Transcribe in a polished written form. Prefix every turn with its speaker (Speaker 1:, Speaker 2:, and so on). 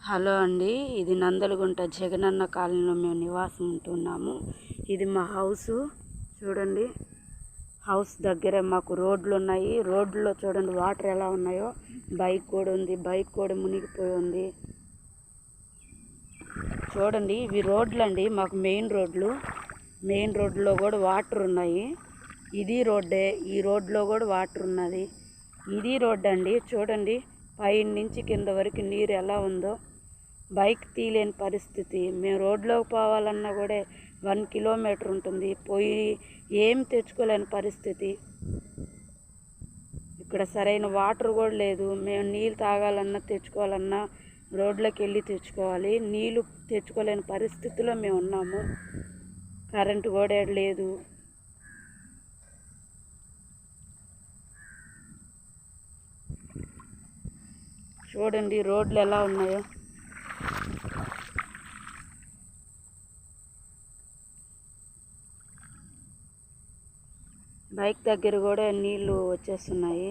Speaker 1: Hello అండి, ఇది నందలగుంట జగనన్న కాలనీలో మేము నివాసం ఉంటున్నాము. ఇది మా హౌస్ చూడండి. హౌస్ దగ్గర మాకు రోడ్లు ఉన్నాయి. రోడ్లో చూడండి వాటర్ ఎలా ఉన్నాయో. బైక్ కూడా ఉంది, బైక్ కూడా మునిగిపోయి ఉంది. చూడండి ఇవి రోడ్లు అండి, మాకు మెయిన్ రోడ్లు. మెయిన్ రోడ్లో కూడా వాటర్ ఉన్నాయి. ఇది రోడ్డే, ఈ రోడ్లో కూడా వాటర్ ఉన్నది. ఇది రోడ్ అండి, చూడండి పైన నుంచి కింద వరకు నీరు ఎలా ఉందో. బైక్ తీయలేని పరిస్థితి. మేము రోడ్లోకి పోవాలన్నా కూడా 1 కిలోమీటర్ ఉంటుంది. పోయి ఏం తెచ్చుకోలేని పరిస్థితి. ఇక్కడ సరైన వాటర్ కూడా లేదు. మేము నీళ్ళు తాగాలన్నా తెచ్చుకోవాలన్నా రోడ్లోకి వెళ్ళి తెచ్చుకోవాలి. నీళ్ళు తెచ్చుకోలేని పరిస్థితిలో మేము ఉన్నాము. కరెంటు కూడా లేదు. చూడండి రోడ్లు ఎలా ఉన్నాయో. బైక్ దగ్గర కూడా నీళ్ళు వచ్చేస్తున్నాయి.